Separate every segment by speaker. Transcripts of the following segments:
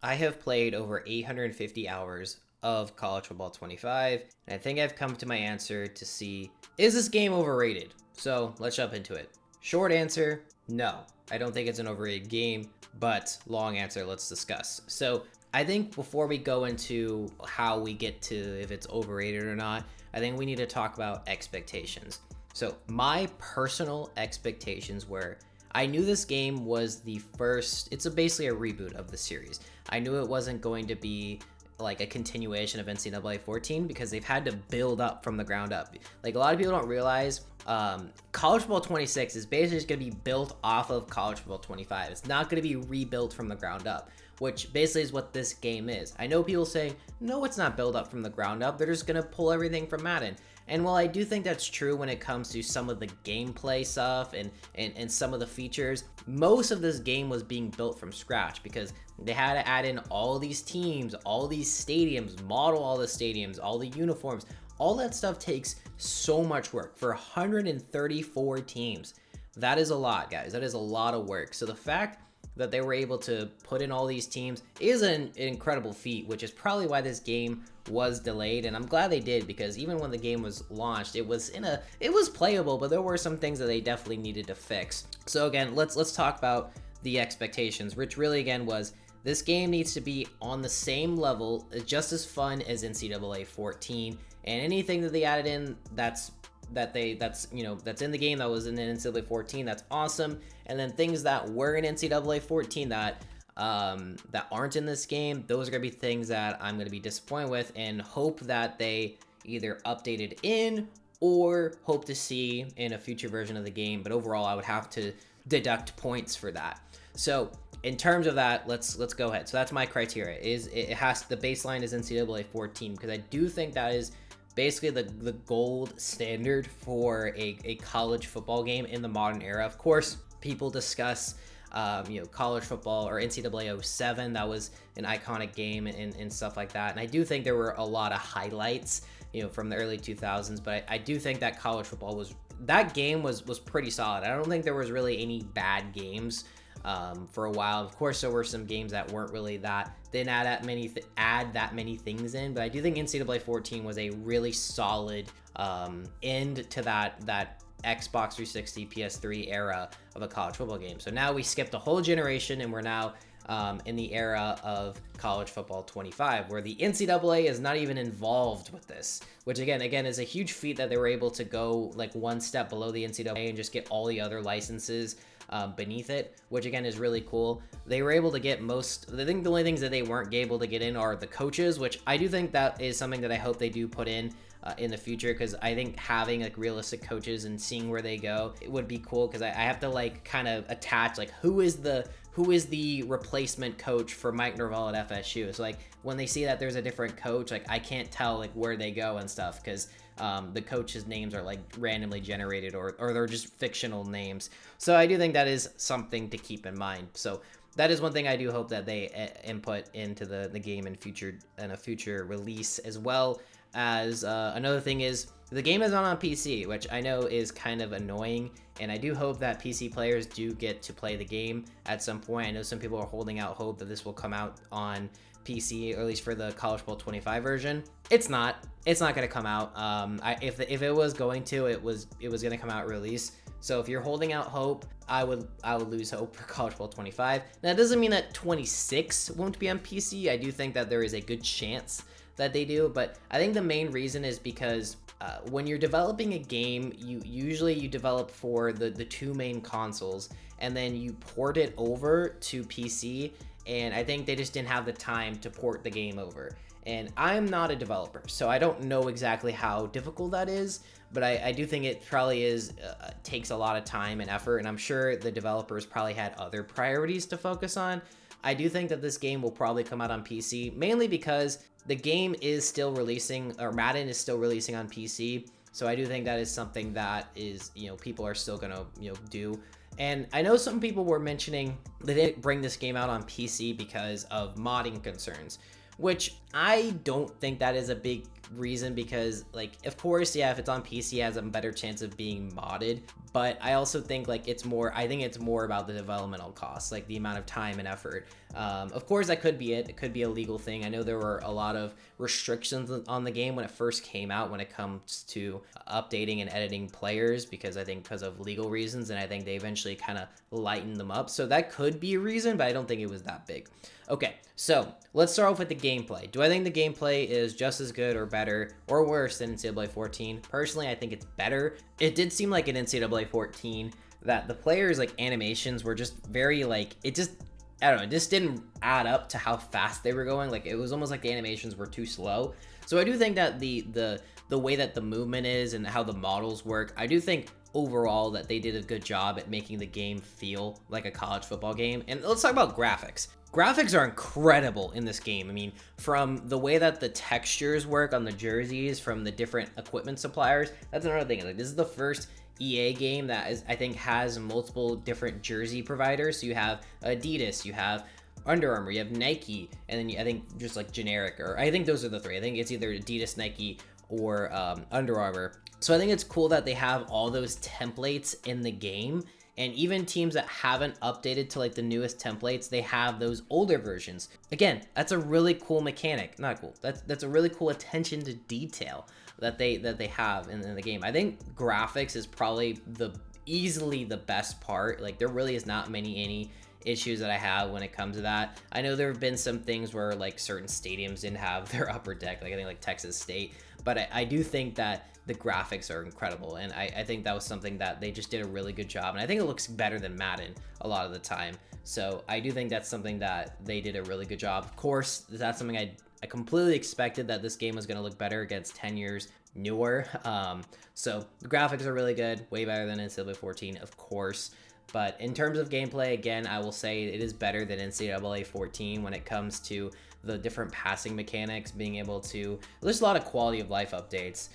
Speaker 1: I have played over 850 hours of College Football 25, and I think I've come to my answer to see, is this game overrated? So let's jump into it. Short answer, no. I don't think it's an overrated game, but long answer, let's discuss. So I think before we go into how we get to if it's overrated or not, I think we need to talk about expectations. So my personal expectations were, I knew this game was the first, it's basically a reboot of the series. I knew it wasn't going to be like a continuation of NCAA 14 because they've had to build up from the ground up. Like a lot of people don't realize, College Football 26 is basically just going to be built off of College Football 25. It's not going to be rebuilt from the ground up, which basically is what this game is. I know people say, no, it's not built up from the ground up. They're just going to pull everything from Madden. And while I do think that's true when it comes to some of the gameplay stuff and some of the features, most of this game was being built from scratch because they had to add in all these teams, all these stadiums, model all the stadiums, all the uniforms. All that stuff takes so much work for 134 teams. That is a lot, guys. That is a lot of work. So the fact that they were able to put in all these teams is an incredible feat, which is probably why this game was delayed. And I'm glad they did, because even when the game was launched, it was playable, but there were some things that they definitely needed to fix. So again, let's talk about the expectations, which really again was, this game needs to be on the same level, just as fun as NCAA 14, and anything that they added in that's in the game that was in NCAA 14, that's awesome. And then things that were in NCAA 14 that aren't in this game, those are gonna be things that I'm gonna be disappointed with, and hope that they either updated in or hope to see in a future version of the game. But overall, I would have to deduct points for that. So in terms of that, let's go ahead. So that's my criteria. The baseline is NCAA 14, because I do think that is basically the gold standard for a college football game in the modern era. Of course, people discuss college football or NCAA 07. That was an iconic game and stuff like that. And I do think there were a lot of highlights from the early 2000s, but I do think that college football was pretty solid. I don't think there was really any bad games for a while. Of course, there were some games that weren't really didn't add that many things in, but I do think NCAA 14 was a really solid end to that Xbox 360, PS3 era of a college football game. So now we skipped a whole generation, and we're now in the era of College Football 25, where the NCAA is not even involved with this, which again is a huge feat that they were able to go like one step below the NCAA and just get all the other licenses beneath it, which again is really cool. They were able to get I think the only things that they weren't able to get in are the coaches, which I do think that is something that I hope they do put in the future, because I think having like realistic coaches and seeing where they go, it would be cool, because I have to like kind of attach like who is the replacement coach for Mike Norvell at FSU. So like when they see that there's a different coach, like I can't tell like where they go and stuff, because the coaches' names are like randomly generated or they're just fictional names. So I do think that is something to keep in mind. So that is one thing I do hope that they input into the game in a future release, as well as another thing is the game is not on PC, which I know is kind of annoying, and I do hope that PC players do get to play the game at some point. I know some people are holding out hope that this will come out on PC, or at least for the College Football 25 version. It's not going to come out. If it was going to, it was going to come out release. So if you're holding out hope, I would lose hope for College Football 25. Now, that doesn't mean that 26 won't be on PC. I do think that there is a good chance that they do, but I think the main reason is because when you're developing a game, you usually develop for the two main consoles, and then you port it over to PC, and I think they just didn't have the time to port the game over. And I'm not a developer, so I don't know exactly how difficult that is, but I do think it probably takes a lot of time and effort, and I'm sure the developers probably had other priorities to focus on. I do think that this game will probably come out on PC, mainly because the game is still releasing, or Madden is still releasing on PC. So I do think that is something that is, people are still gonna, do. And I know some people were mentioning they didn't bring this game out on PC because of modding concerns, which I don't think that is a big reason, because like, of course, yeah, if it's on PC, it has a better chance of being modded, but I also think like I think it's more about the developmental costs, like the amount of time and effort. Of course, that could be it could be a legal thing. I know there were a lot of restrictions on the game when it first came out when it comes to updating and editing players, because of legal reasons, and I think they eventually kind of lightened them up, so that could be a reason, but I don't think it was that big. Okay, so let's start off with the gameplay. Do I think the gameplay is just as good or better or worse than NCAA 14? Personally, I think it's better. It did seem like in NCAA 14 that the players' like animations were just very like, it just, I don't know, it just didn't add up to how fast they were going. Like it was almost like the animations were too slow. So I do think that the way that the movement is and how the models work, I do think overall that they did a good job at making the game feel like a college football game. And let's talk about graphics. Graphics are incredible in this game. I mean, from the way that the textures work on the jerseys from the different equipment suppliers, that's another thing. Like this is the first EA game that I think has multiple different jersey providers. So you have Adidas, you have Under Armour, you have Nike, and then I think just like generic, or I think those are the three. I think it's either Adidas, Nike, or Under Armour. So I think it's cool that they have all those templates in the game. And even teams that haven't updated to like the newest templates, they have those older versions. Again, that's a really cool mechanic. Not cool. That's a really cool attention to detail that they have in the game. I think graphics is probably easily the best part. Like there really is not any issues that I have when it comes to that. I know there have been some things where like certain stadiums didn't have their upper deck, like I think like Texas State, but I do think that the graphics are incredible, and I think that was something that they just did a really good job, and I think it looks better than Madden a lot of the time. So I do think that's something that they did a really good job. Of course, that's something I completely expected, that this game was going to look better against 10 years newer. So the graphics are really good, way better than NCAA 14, of course. But in terms of gameplay, again, I will say it is better than NCAA 14 when it comes to the different passing mechanics, being able to, there's a lot of quality of life updates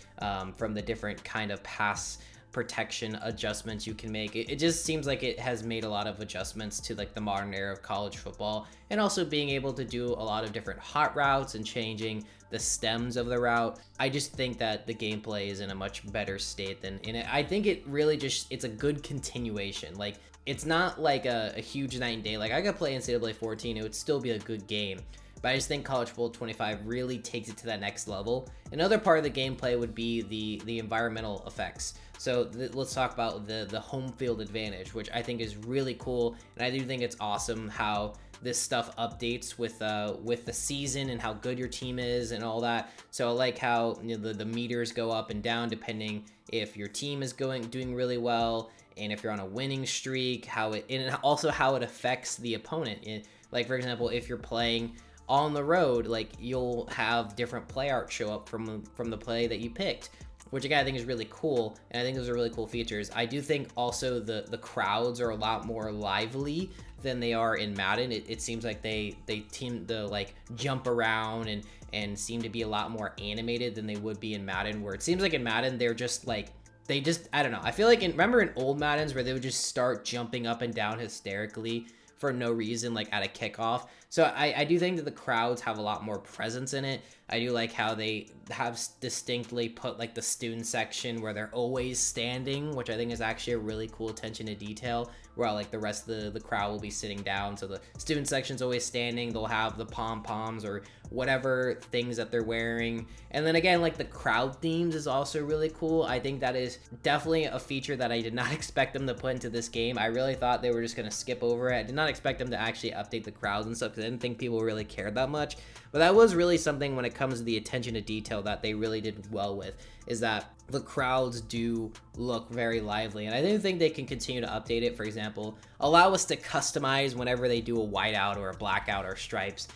Speaker 1: from the different kind of pass protection adjustments you can make. It just seems like it has made a lot of adjustments to like the modern era of college football, and also being able to do a lot of different hot routes and changing the stems of the route. I just think that the gameplay is in a much better state than in it. I think it really just, it's a good continuation. Like it's not like a huge night and day. Like I could play NCAA 14, it would still be a good game. But I just think College Football 25 really takes it to that next level. Another part of the gameplay would be the environmental effects. So let's talk about the home field advantage, which I think is really cool. And I do think it's awesome how this stuff updates with the season and how good your team is and all that. So I like how the meters go up and down depending if your team is doing really well, and if you're on a winning streak, and also how it affects the opponent. Like for example, if you're playing on the road, like you'll have different play art show up from the play that you picked, which again I think is really cool, and I think those are really cool features. I do think also the crowds are a lot more lively than they are in Madden. It seems like they team to like jump around and seem to be a lot more animated than they would be in Madden, where it seems like in Madden they're just like, I don't know. I feel like remember in old Maddens where they would just start jumping up and down hysterically for no reason, like at a kickoff. So I do think that the crowds have a lot more presence in it. I do like how they have distinctly put like the student section where they're always standing, which I think is actually a really cool attention to detail, where like the rest of the crowd will be sitting down. So the student section's always standing. They'll have the pom-poms or whatever things that they're wearing. And then again, like the crowd themes is also really cool. I think that is definitely a feature that I did not expect them to put into this game. I really thought they were just going to skip over it. I did not expect them to actually update the crowds and stuff, because I didn't think people really cared that much. But that was really something when it comes to the attention to detail that they really did well with, is that the crowds do look very lively. And I do think they can continue to update it. For example, allow us to customize whenever they do a whiteout or a blackout or stripes.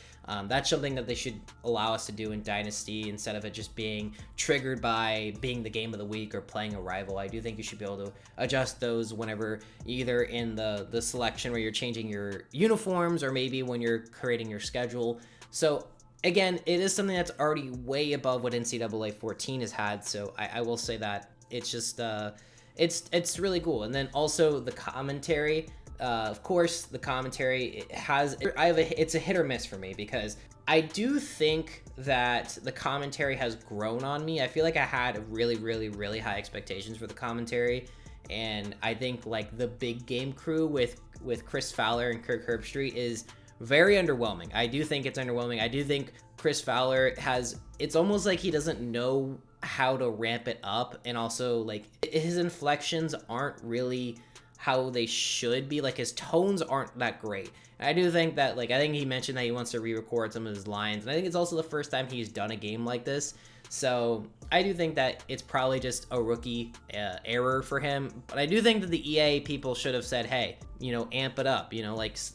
Speaker 1: That's something that they should allow us to do in Dynasty, instead of it just being triggered by being the game of the week or playing a rival. I do think you should be able to adjust those whenever, either in the selection where you're changing your uniforms, or maybe when you're creating your schedule. So again, it is something that's already way above what NCAA 14 has had. So I will say that it's just it's really cool. And then also the commentary. Of course, the commentary it's a hit or miss for me, because I do think that the commentary has grown on me. I feel like I had really, really, really high expectations for the commentary, And I think like the big game crew with Chris Fowler and Kirk Herbstreit is very underwhelming. I do think it's underwhelming. I do think Chris Fowler it's almost like he doesn't know how to ramp it up, and also like his inflections aren't really how they should be. Like his tones aren't that great. And I do think that, like, I think he mentioned that he wants to re-record some of his lines, and I think it's also the first time he's done a game like this. So I do think that it's probably just a rookie error for him. But I do think that the EA people should have said, hey, amp it up,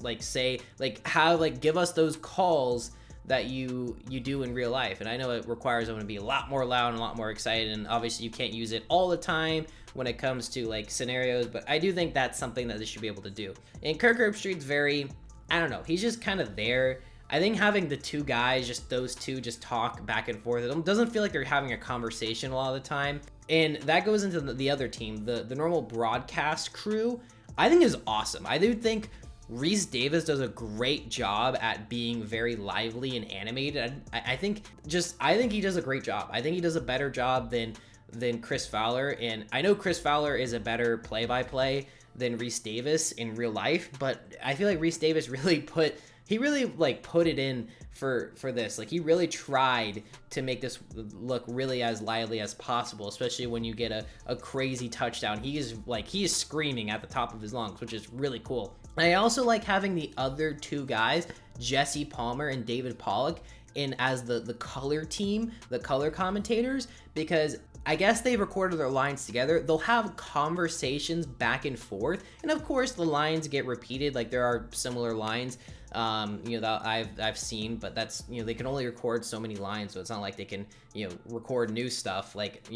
Speaker 1: like say, like give us those calls that you do in real life. And I know it requires them to be a lot more loud and a lot more excited, and obviously you can't use it all the time when it comes to like scenarios, but I do think that's something that they should be able to do. And Kirk Herbstreit's very, I don't know, he's just kind of there. I think having the two guys, just those two, just talk back and forth, it doesn't feel like they're having a conversation a lot of the time. And that goes into the other team, the normal broadcast crew, I think is awesome. I do think Reese Davis does a great job at being very lively and animated. I think he does a great job. I think he does a better job than Chris Fowler. And I know Chris Fowler is a better play-by-play than Reese Davis in real life, but I feel like Reese Davis really put it in for this. Like he really tried to make this look really as lively as possible, especially when you get a crazy touchdown. He is screaming at the top of his lungs, which is really cool. I also like having the other two guys, Jesse Palmer and David Pollock, in as the color team, the color commentators, because I guess they've recorded their lines together. They'll have conversations back and forth, and of course the lines get repeated. Like there are similar lines that I've seen, but that's, they can only record so many lines, so it's not like they can record new stuff, like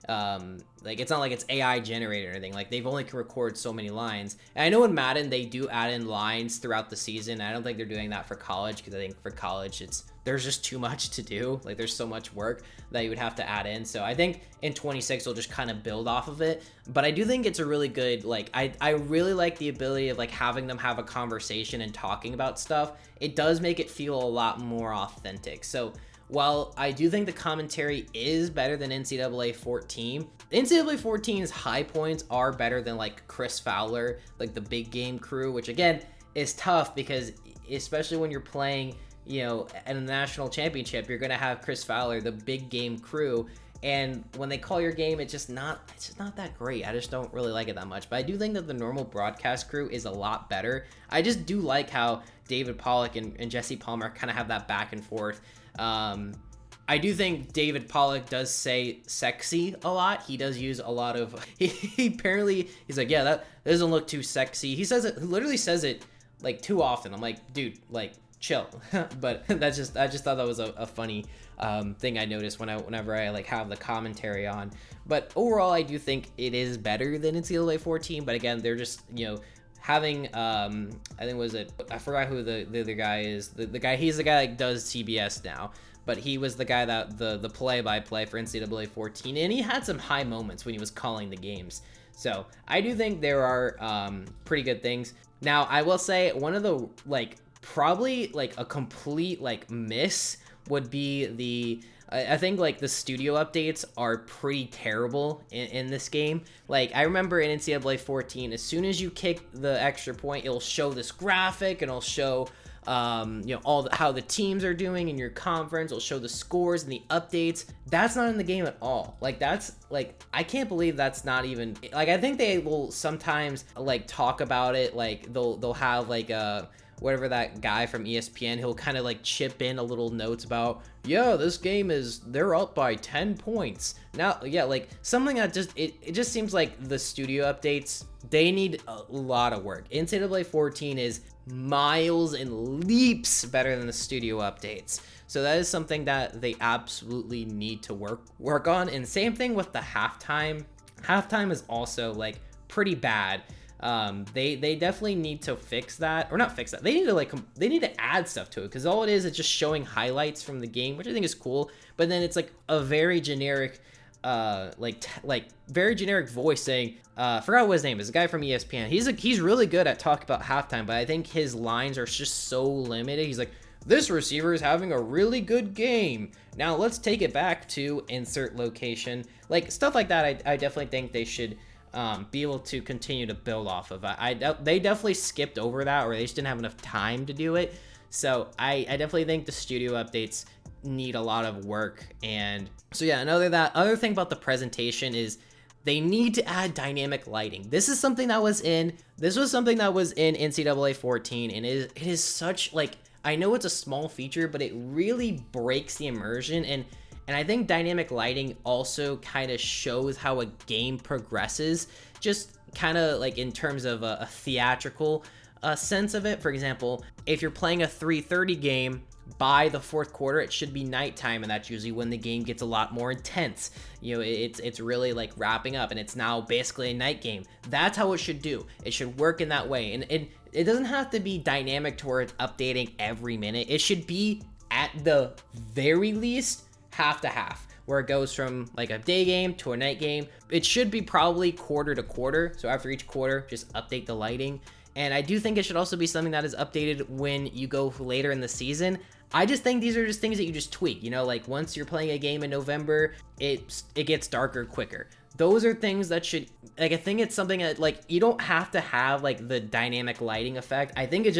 Speaker 1: like it's not like it's AI generated or anything. Like they've only can record so many lines. And I know in Madden they do add in lines throughout the season. I don't think they're doing that for college, because I think for college there's just too much to do. Like there's so much work that you would have to add in. So I think in 26 they'll just kind of build off of it. But I do think it's a really good, like I really like the ability of like having them have a conversation and talking about stuff. It does make it feel a lot more authentic. So while I do think the commentary is better than NCAA 14, NCAA 14's high points are better than like Chris Fowler, like the big game crew, which again is tough because especially when you're playing at a national championship, you're going to have Chris Fowler, the big game crew. And when they call your game, it's just not that great. I just don't really like it that much. But I do think that the normal broadcast crew is a lot better. I just do like how David Pollock and Jesse Palmer kind of have that back and forth. I do think David Pollock does say sexy a lot. He does use a lot of, he apparently, he's like, yeah, that doesn't look too sexy. He literally says it like too often. I'm like, dude, like, chill. But I just thought that was a funny thing I noticed whenever I like have the commentary on. But overall, I do think it is better than NCAA 14. But again, they're just having I think I forgot who the other guy is. The guy, he's the guy that does CBS now, but he was the guy that the play-by-play for NCAA 14, and he had some high moments when he was calling the games. So I do think there are pretty good things. Now I will say one of the probably like a complete miss would be I think like the studio updates are pretty terrible in this game. Like I remember in NCAA 14, as soon as you kick the extra point, it'll show this graphic and it'll show how the teams are doing in your conference. It'll show the scores and the updates. That's not in the game at all. Like that's like, I can't believe that's not even like, I think they will sometimes like talk about it. Like they'll have like whatever that guy from ESPN, he'll kind of like chip in a little notes about, yeah, this game they're up by 10 points. Now, yeah, like something that it just seems like the studio updates, they need a lot of work. NCAA 14 is miles and leaps better than the studio updates. So that is something that they absolutely need to work on. And same thing with the halftime. Halftime is also like pretty bad. They definitely need to fix that, or not fix that. They need to add stuff to it, because all it is just showing highlights from the game, which I think is cool. But then it's like a very generic, very generic voice saying, forgot what his name is, the guy from ESPN. He's really good at talking about halftime, but I think his lines are just so limited. He's like, this receiver is having a really good game. Now let's take it back to insert location, like stuff like that. I definitely think they should be able to continue to build off of. They definitely skipped over that, or they just didn't have enough time to do it. So I definitely think the studio updates need a lot of work. And so yeah, other thing about the presentation is they need to add dynamic lighting. This was something that was in NCAA 14, and it is such, like, I know it's a small feature, but it really breaks the immersion. And I think dynamic lighting also kind of shows how a game progresses, just kind of like in terms of a theatrical sense of it. For example, if you're playing a 3:30 game, by the fourth quarter, it should be nighttime, and that's usually when the game gets a lot more intense. You know, it's really like wrapping up, and it's now basically a night game. That's how it should do. It should work in that way, and it doesn't have to be dynamic towards updating every minute. It should be at the very least half to half, where it goes from like a day game to a night game. It should be probably quarter to quarter. So after each quarter, just update the lighting. And I do think it should also be something that is updated when you go later in the season. I just think these are just things that you just tweak, you know, like once you're playing a game in November, it gets darker quicker. Those are things that should, like, I think it's something that, like, you don't have to have like the dynamic lighting effect. I think you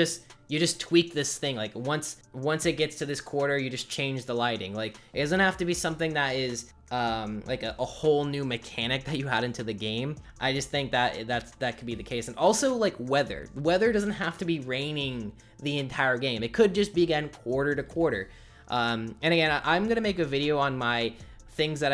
Speaker 1: just tweak this thing. Like once it gets to this quarter, you just change the lighting. Like it doesn't have to be something that is like a whole new mechanic that you add into the game. I just think that could be the case. And also, like, weather doesn't have to be raining the entire game. It could just be, again, quarter to quarter. And again, I'm gonna make a video on my things that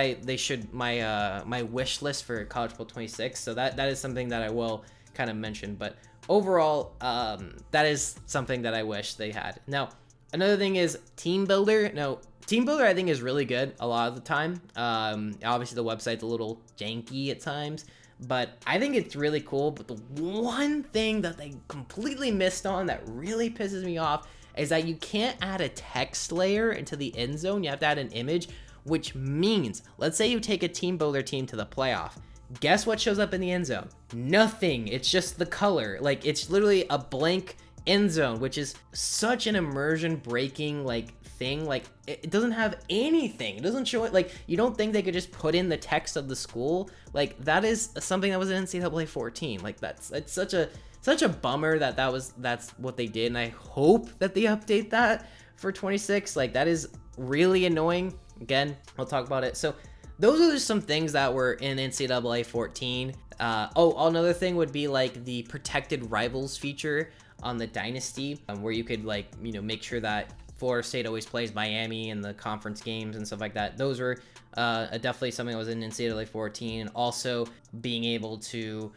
Speaker 1: my wish list for College Football 26. So that is something that I will kind of mention. But overall, that is something that I wish they had. Now, another thing is Team Builder. No, Team Builder I think is really good a lot of the time. Obviously the website's a little janky at times, but I think it's really cool. But the one thing that they completely missed on that really pisses me off is that you can't add a text layer into the end zone. You have to add an image, which means, let's say you take a Team Builder team to the playoff. Guess what shows up in the end zone? Nothing. It's just the color. Like, it's literally a blank end zone, which is such an immersion breaking, like, thing. Like, it doesn't have anything. It doesn't show it. Like, you don't think they could just put in the text of the school? Like, that is something that was in NCAA 14. Like, it's such a bummer that's what they did, and I hope that they update that for 26. Like, that is really annoying. Again, I'll talk about it. So those are just some things that were in NCAA 14. Another thing would be like the protected rivals feature on the Dynasty, where you could, like, you know, make sure that Florida State always plays Miami in the conference games and stuff like that. Those were definitely something that was in NCAA 14. And also being able to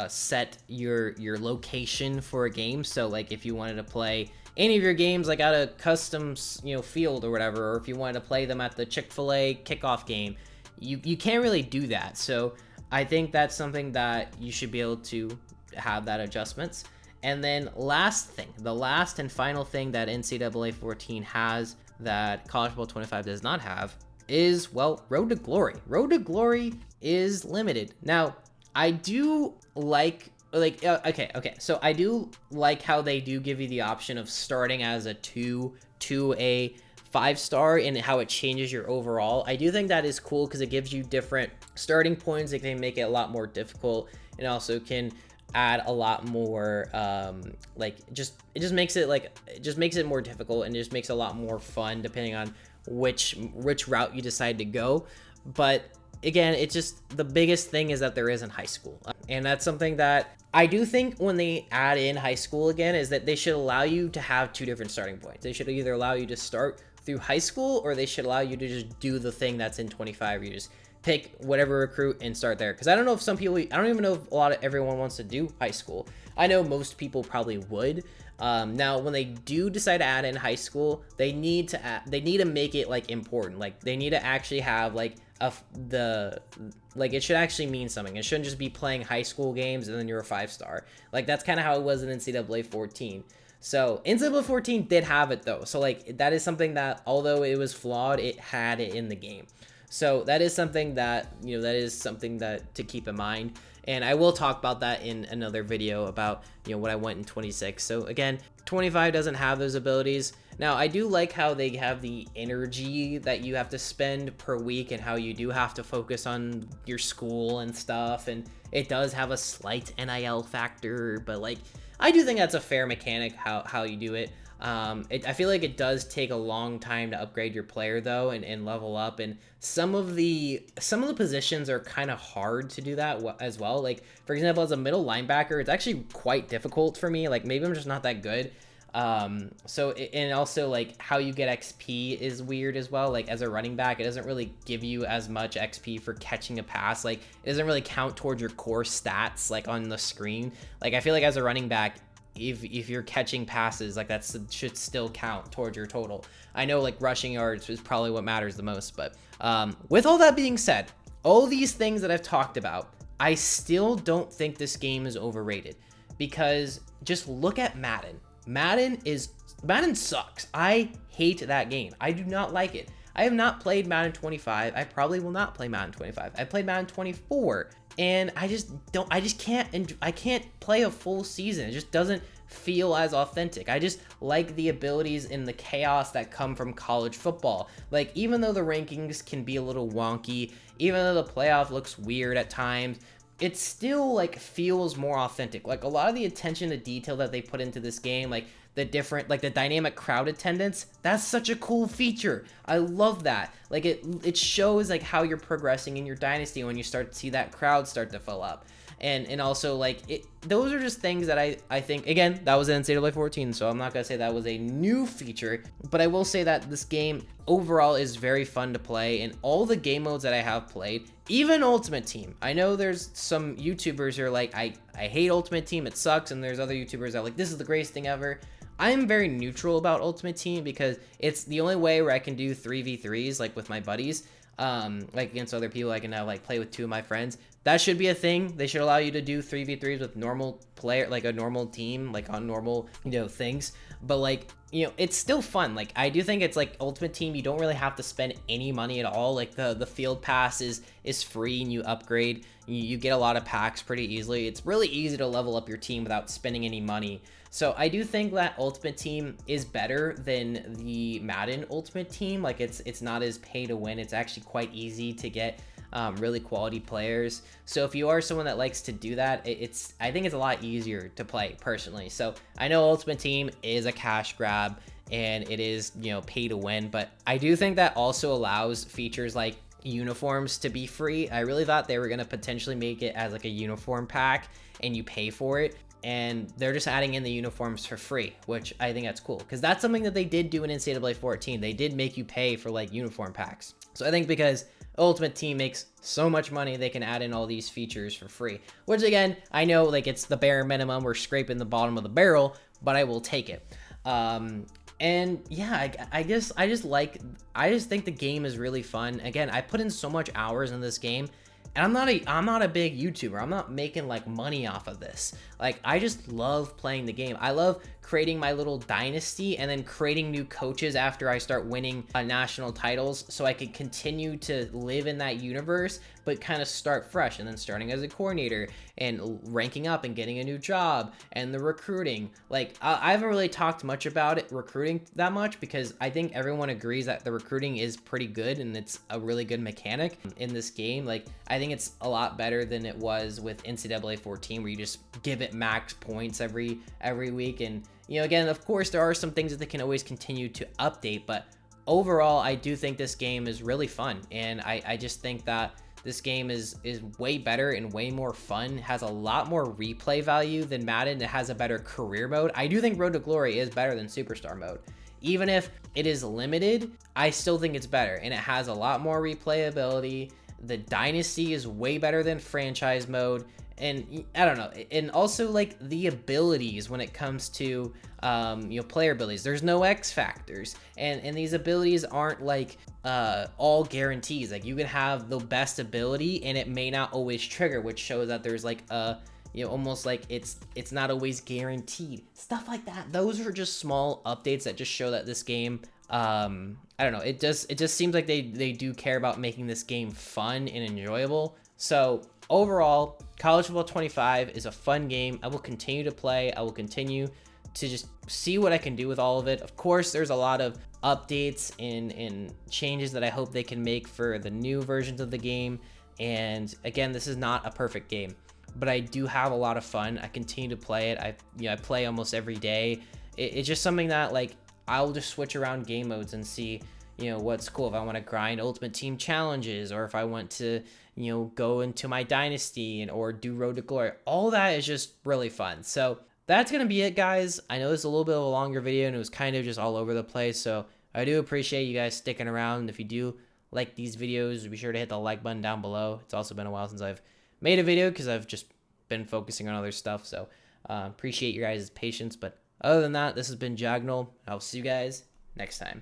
Speaker 1: set your location for a game. So like if you wanted to play any of your games like at a custom, you know, field or whatever, or if you wanted to play them at the Chick-fil-A kickoff game, you can't really do that. So I think that's something that you should be able to have that adjustments. And then the last and final thing that NCAA 14 has that College Football 25 does not have is, well, Road to Glory. Road to Glory is limited. Now, I do like so I do like how they do give you the option of starting as a 2 to a 5-star and how it changes your overall. I do think that is cool because it gives you different starting points. It can make it a lot more difficult, and also can add a lot more it just makes it more difficult, and just makes it a lot more fun depending on which route you decide to go. But again, it's just, the biggest thing is that there isn't high school, and that's something that I do think when they add in high school again, is that they should allow you to have 2 different starting points. They should either allow you to start through high school, or they should allow you to just do the thing that's in 25. You just pick whatever recruit and start there. Because I don't know if some people, I don't even know if everyone wants to do high school. I know most people probably would. Now, when they do decide to add in high school, they need to make it like important. Like they need to actually have like it should actually mean something. It shouldn't just be playing high school games and then you're a 5-star. Like that's kind of how it was in NCAA 14. So NCAA 14 did have it though. So like that is something that, although it was flawed, it had it in the game. So that is something that, to keep in mind. And I will talk about that in another video about, what I went in 26. So again, 25 doesn't have those abilities. Now, I do like how they have the energy that you have to spend per week and how you do have to focus on your school and stuff. And it does have a slight NIL factor, but like, I do think that's a fair mechanic how you do it. I feel like it does take a long time to upgrade your player though and level up, and some of the positions are kind of hard to do that as well. Like for example, as a middle linebacker, it's actually quite difficult for me. Like maybe I'm just not that good. And also like how you get XP is weird as well. Like as a running back, it doesn't really give you as much XP for catching a pass. Like it doesn't really count towards your core stats like on the screen. Like I feel like as a running back, if you're catching passes, like that should still count towards your total. I know like rushing yards is probably what matters the most, but with all that being said, all these things that I've talked about, I still don't think this game is overrated, because just look at Madden. Madden sucks. I hate that game. I do not like it. I have not played Madden 25. I probably will not play Madden 25. I played Madden 24, and I can't play a full season. It just doesn't feel as authentic. I just like the abilities and the chaos that come from college football. Like even though the rankings can be a little wonky, even though the playoff looks weird at times, it still like feels more authentic. Like a lot of the attention to detail that they put into this game, like the dynamic crowd attendance, that's such a cool feature. I love that. Like it shows like how you're progressing in your dynasty when you start to see that crowd start to fill up. And also like those are just things that I think, again, that was in NCAA 14, so I'm not gonna say that was a new feature, but I will say that this game overall is very fun to play, and all the game modes that I have played, even Ultimate Team. I know there's some YouTubers who are like, I hate Ultimate Team, it sucks, and there's other YouTubers that are like, this is the greatest thing ever. I'm very neutral about Ultimate Team because it's the only way where I can do 3v3s like with my buddies, like against other people. I can now like play with two of my friends. That should be a thing. They should allow you to do 3v3s with normal player, like a normal team, like on normal, things. But like, it's still fun. Like I do think it's like Ultimate Team, you don't really have to spend any money at all. Like the field pass is free and you upgrade. You get a lot of packs pretty easily. It's really easy to level up your team without spending any money. So I do think that Ultimate Team is better than the Madden Ultimate Team. Like it's not as pay to win. It's actually quite easy to get really quality players. So if you are someone that likes to do that, I think it's a lot easier to play personally. So I know Ultimate Team is a cash grab and it is, pay to win, but I do think that also allows features like uniforms to be free. I really thought they were going to potentially make it as like a uniform pack and you pay for it, and they're just adding in the uniforms for free, which I think that's cool, because that's something that they did do in NCAA 14. They did make you pay for like uniform packs. So I think because Ultimate Team makes so much money, they can add in all these features for free, which again, I know like it's the bare minimum. We're scraping the bottom of the barrel, but I will take it. And yeah, I just think the game is really fun. Again, I put in so much hours in this game, and I'm not a big YouTuber. I'm not making like money off of this. Like I just love playing the game. I love creating my little dynasty and then creating new coaches after I start winning national titles, so I can continue to live in that universe, but kind of start fresh, and then starting as a coordinator and ranking up and getting a new job, and the recruiting. Like I haven't really talked much about it, recruiting, that much, because I think everyone agrees that the recruiting is pretty good and it's a really good mechanic in this game. Like I think it's a lot better than it was with NCAA 14, where you just give it max points every week. And again, of course, there are some things that they can always continue to update, but overall, I do think this game is really fun, and I just think that this game is way better and way more fun, has a lot more replay value than Madden. It has a better career mode. I do think Road to Glory is better than Superstar mode. Even if it is limited, I still think it's better, and it has a lot more replayability. The Dynasty is way better than Franchise mode, and I don't know. And also like the abilities when it comes to player abilities, there's no X factors, and these abilities aren't like all guarantees. Like you can have the best ability and it may not always trigger, which shows that there's like a almost like it's not always guaranteed, stuff like that. Those are just small updates that just show that this game, I don't know, it just seems like they do care about making this game fun and enjoyable. So overall, College Football 25 is a fun game. I will continue to play. I will continue to just see what I can do with all of it. Of course, there's a lot of updates and changes that I hope they can make for the new versions of the game. And again, this is not a perfect game, but I do have a lot of fun. I continue to play it. I play almost every day. It's just something that, like, I'll just switch around game modes and see, what's cool. If I want to grind Ultimate Team challenges, or if I want to, go into my dynasty or do Road to Glory. All that is just really fun. So that's going to be it, guys. I know this is a little bit of a longer video and it was kind of just all over the place. So I do appreciate you guys sticking around. If you do like these videos, be sure to hit the like button down below. It's also been a while since I've made a video because I've just been focusing on other stuff. So appreciate your guys' patience. But other than that, this has been Jagnal. I'll see you guys next time.